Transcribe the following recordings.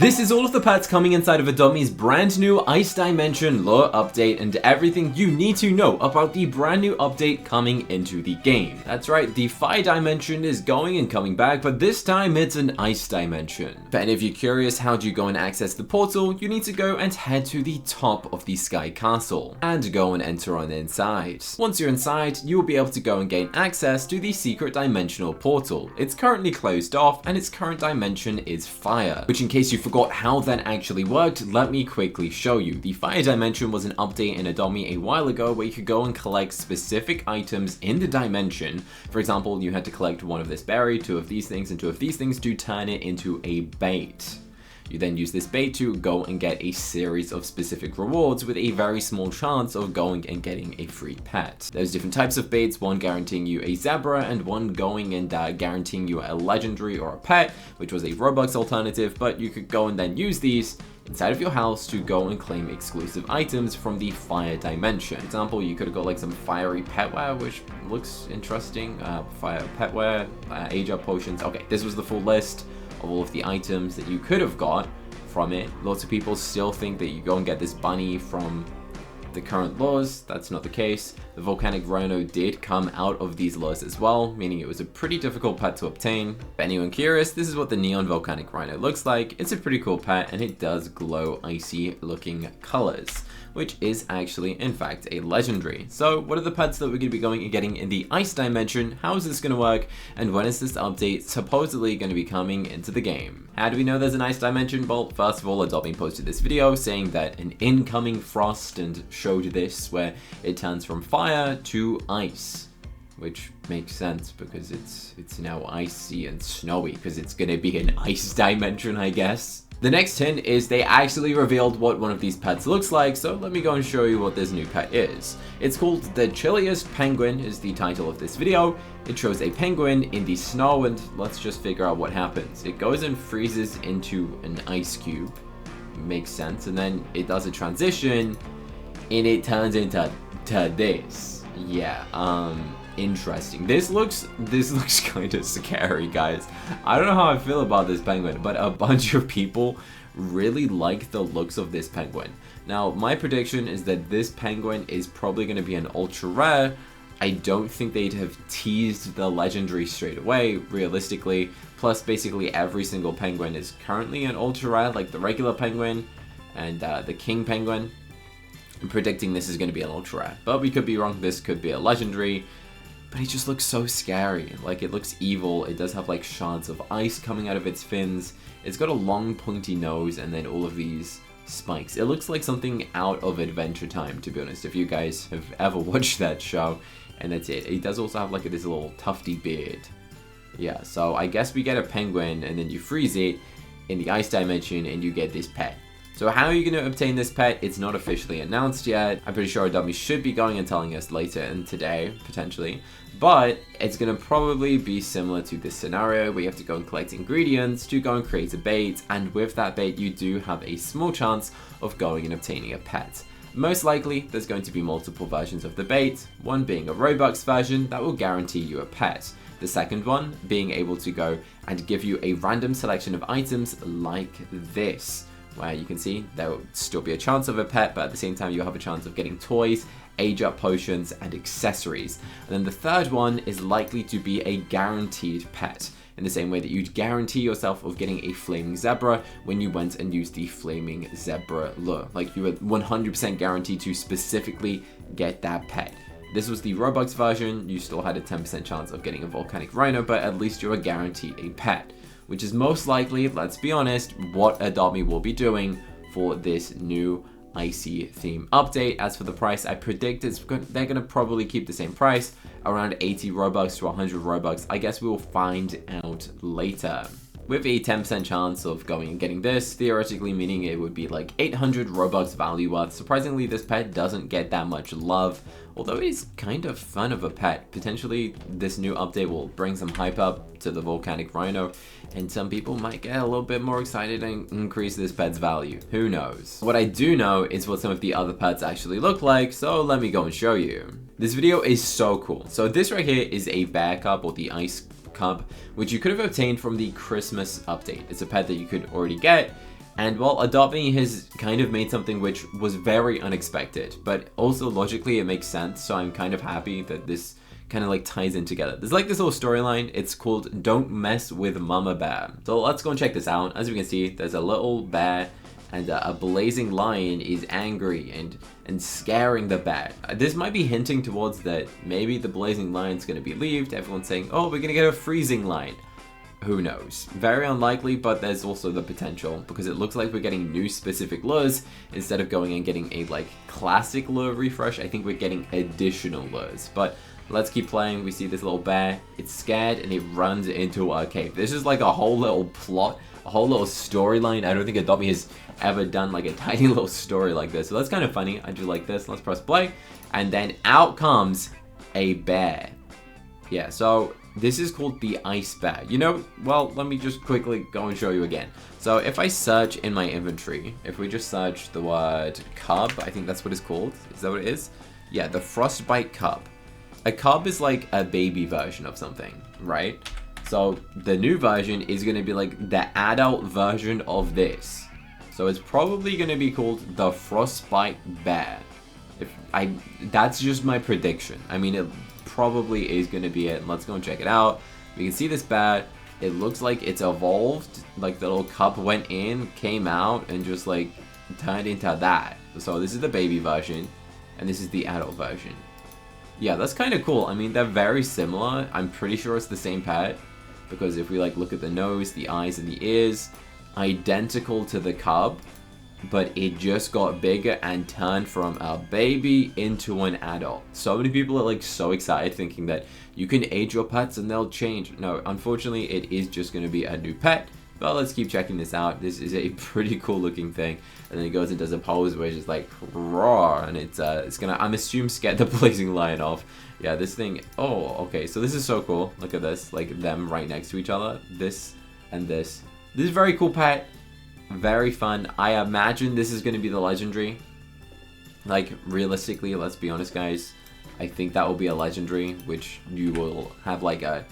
This is all of the pets coming inside of Adomi's brand new Ice Dimension lore update and everything you need to know about the brand new update coming into the game. That's right, the Fire Dimension is going and coming back, but this time it's an Ice Dimension. And if you're curious how do you go and access the portal, you need to go and head to the top of the Sky Castle and go and enter on the inside. Once you're inside, you will be able to go and gain access to the secret dimensional portal. It's currently closed off and its current dimension is fire, which in case you forgot how that actually worked, let me quickly show you. The Fire Dimension was an update in Adomi a while ago where you could go and collect specific items in the dimension. For example, you had to collect one of this berry, two of these things, and two of these things to turn it into a bait. You then use this bait to go and get a series of specific rewards with a very small chance of going and getting a free pet. There's different types of baits, one guaranteeing you a zebra and one going and guaranteeing you a legendary or a pet, which was a Robux alternative, but you could go and then use these inside of your house to go and claim exclusive items from the Fire Dimension. For example, you could have got like some fiery petware, which looks interesting. Fire petware, age up potions. Okay, this was the full list of all of the items that you could have got from it. Lots of people still think that you go and get this bunny from the current laws. That's not the case. The volcanic rhino did come out of these laws as well, meaning it was a pretty difficult pet to obtain. For anyone curious, this is what the neon volcanic rhino looks like. It's a pretty cool pet and it does glow icy looking colors, which is actually in fact a legendary. So what are the pets that we're going to be going and getting in the Ice Dimension? How is this going to work? And when is this update supposedly going to be coming into the game? How do we know there's an Ice Dimension? Well, first of all, Adobe posted this video saying that an incoming frost and showed this where it turns from fire to ice, which makes sense because it's now icy and snowy because it's going to be an Ice Dimension, I guess. The next hint is they actually revealed what one of these pets looks like, so let me go and show you what this new pet is. It's called the Chilliest Penguin is the title of this video. It shows a penguin in the snow and let's just figure out what happens. It goes and freezes into an ice cube. Makes sense. And then it does a transition and it turns into this. Yeah, interesting. This looks kind of scary, guys. I don't know how I feel about this penguin, but a bunch of people really like the looks of this penguin. Now, my prediction is that this penguin is probably going to be an ultra rare. I don't think they'd have teased the legendary straight away, realistically. Plus, basically every single penguin is currently an ultra rare, like the regular penguin and the king penguin. I'm predicting this is going to be an ultra rare, but we could be wrong. This could be a legendary. But it just looks so scary. Like, it looks evil. It does have like shards of ice coming out of its fins. It's got a long pointy nose and then all of these spikes. It looks like something out of Adventure Time, to be honest, if you guys have ever watched that show. And that's it. It does also have like this little tufty beard. Yeah, so I guess we get a penguin and then you freeze it in the Ice Dimension and you get this pet. So how are you going to obtain this pet? It's not officially announced yet. I'm pretty sure Adobe should be going and telling us later in today, potentially. But it's going to probably be similar to this scenario where you have to go and collect ingredients to go and create a bait. And with that bait, you do have a small chance of going and obtaining a pet. Most likely, there's going to be multiple versions of the bait. One being a Robux version that will guarantee you a pet. The second one being able to go and give you a random selection of items like this, where you can see there will still be a chance of a pet, but at the same time you have a chance of getting toys, age up potions, and accessories. And then the third one is likely to be a guaranteed pet, in the same way that you'd guarantee yourself of getting a flaming zebra when you went and used the flaming zebra lure. Like, you were 100% guaranteed to specifically get that pet. This was the Robux version. You still had a 10% chance of getting a volcanic rhino, but at least you were guaranteed a pet, which is most likely, let's be honest, what Adobe will be doing for this new icy theme update. As for the price, I predict they're going to probably keep the same price, around 80 Robux to 100 Robux. I guess we will find out later. With a 10% chance of going and getting this, theoretically meaning it would be like 800 Robux value worth. Surprisingly, this pet doesn't get that much love, although it is kind of fun of a pet. Potentially, this new update will bring some hype up to the volcanic rhino, and some people might get a little bit more excited and increase this pet's value. Who knows? What I do know is what some of the other pets actually look like, so let me go and show you. This video is so cool. So this right here is a bear cub, or the ice cub, which you could have obtained from the Christmas update. It's a pet that you could already get, And well, Adopt Me has kind of made something which was very unexpected, but also logically it makes sense, so I'm kind of happy that this kind of like ties in together. There's like this little storyline, it's called Don't Mess with Mama Bear. So let's go and check this out. As we can see, there's a little bear and a blazing lion is angry and scaring the bear. This might be hinting towards that maybe the blazing lion's gonna be relieved. Everyone's saying, oh, we're gonna get a freezing lion. Who knows? Very unlikely, but there's also the potential because it looks like we're getting new specific lures instead of going and getting a like classic lure refresh. I think we're getting additional lures, but let's keep playing. We see this little bear, it's scared and it runs into our cave. This is like a whole little plot, a whole little storyline. I don't think Adopt Me has ever done like a tiny little story like this, so that's kind of funny. I do like this. Let's press play and then out comes a bear. Yeah, so this is called the ice bear. You know, well, let me just quickly go and show you again. So if I search in my inventory, if we just search the word cub, I think that's what it's called. Is that what it is? Yeah, the Frostbite cub. A cub is like a baby version of something, right? So the new version is going to be like the adult version of this. So it's probably going to be called the Frostbite bear. That's just my prediction. I mean, it probably is going to be it. Let's go and check it out. We can see this bear. It looks like it's evolved. Like the little cup went in, came out, and just like turned into that. So this is the baby version, and this is the adult version. Yeah, that's kind of cool. I mean, they're very similar. I'm pretty sure it's the same pet because if we like look at the nose, the eyes, and the ears, identical to the cub, but it just got bigger and turned from a baby into an adult. So many people are like so excited thinking that you can age your pets and they'll change. No, unfortunately it is just going to be a new pet. But let's keep checking this out. This is a pretty cool looking thing. And then it goes and does a pose where it's just like roar, and it's gonna, I'm assuming, scare the blazing lion off. Yeah, this thing, oh, okay, so this is so cool. Look at this, like them right next to each other. This and this. This is a very cool pet. Very fun. I imagine this is going to be the legendary. Like, realistically, let's be honest, guys. I think that will be a legendary, which you will have like a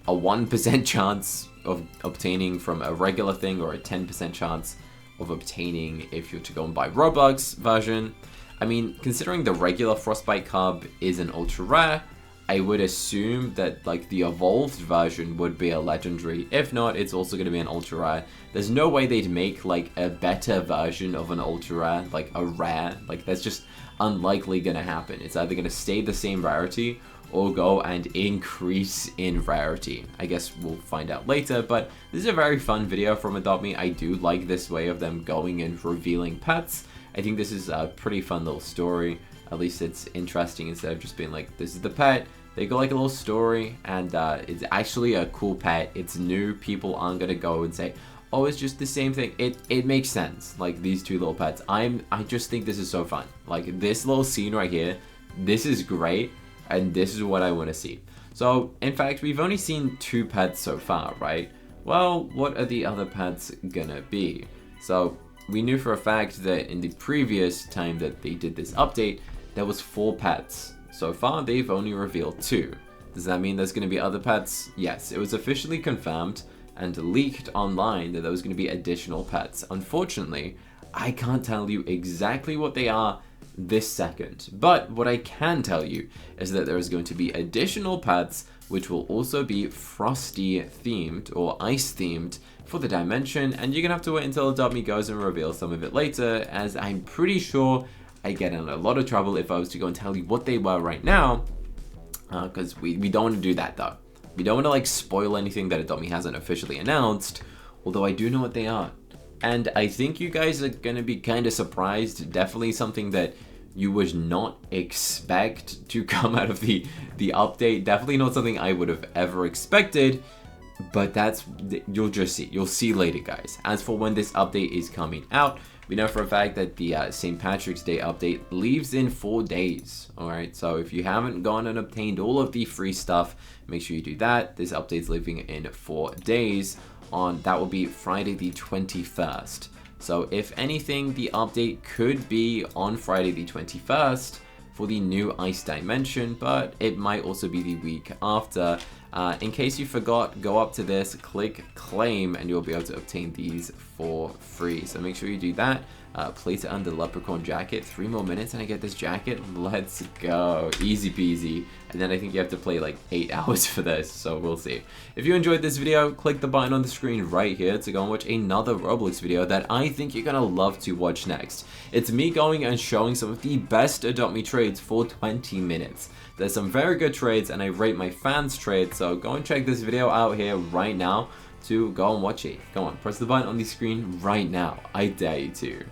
1% chance of obtaining from a regular thing, or a 10% chance of obtaining if you're to go and buy Roblox version. I mean, considering the regular Frostbite cub is an ultra rare, I would assume that like the evolved version would be a legendary. If not, it's also going to be an ultra rare. There's no way they'd make like a better version of an ultra rare, like a rare. Like that's just unlikely going to happen. It's either going to stay the same rarity or go and increase in rarity. I guess we'll find out later, but this is a very fun video from Adopt Me. I do like this way of them going and revealing pets. I think this is a pretty fun little story. At least it's interesting instead of just being like, this is the pet. They go like a little story, and it's actually a cool pet. It's new. People aren't gonna go and say, oh, it's just the same thing. It makes sense. Like these two little pets. I just think this is so fun. Like this little scene right here, this is great, and this is what I want to see. So in fact, we've only seen 2 pets so far, right? Well, what are the other pets gonna be? So we knew for a fact that in the previous time that they did this update, there was 4 pets. So far, they've only revealed 2. Does that mean there's going to be other pets? Yes, it was officially confirmed and leaked online that there was going to be additional pets. Unfortunately, I can't tell you exactly what they are this second. But what I can tell you is that there is going to be additional pets which will also be frosty themed or ice themed for the dimension. And you're going to have to wait until Adopt Me goes and reveals some of it later, as I'm pretty sure I get in a lot of trouble if I was to go and tell you what they were right now, because we don't want to do that though. We don't want to like spoil anything that Adopt Me hasn't officially announced, although I do know what they are. And I think you guys are going to be kind of surprised. Definitely something that you would not expect to come out of the update. Definitely not something I would have ever expected, but you'll just see. You'll see later, guys. As for when this update is coming out, we know for a fact that the St. Patrick's Day update leaves in 4 days. Alright, so if you haven't gone and obtained all of the free stuff, make sure you do that. This update's leaving in 4 days. That will be Friday the 21st. So if anything, the update could be on Friday the 21st for the new Ice Dimension, but it might also be the week after. In case you forgot, go up to this, click claim, and you'll be able to obtain these for free. So make sure you do that. Place it under leprechaun jacket. 3 more minutes and I get this jacket. Let's go. Easy peasy. And then I think you have to play like 8 hours for this, so we'll see. If you enjoyed this video, click the button on the screen right here to go and watch another Roblox video that I think you're gonna love to watch next. It's me going and showing some of the best Adopt Me trades for 20 minutes. There's some very good trades and I rate my fans' trades, so go and check this video out here right now to go and watch it. Go on, press the button on the screen right now. I dare you to.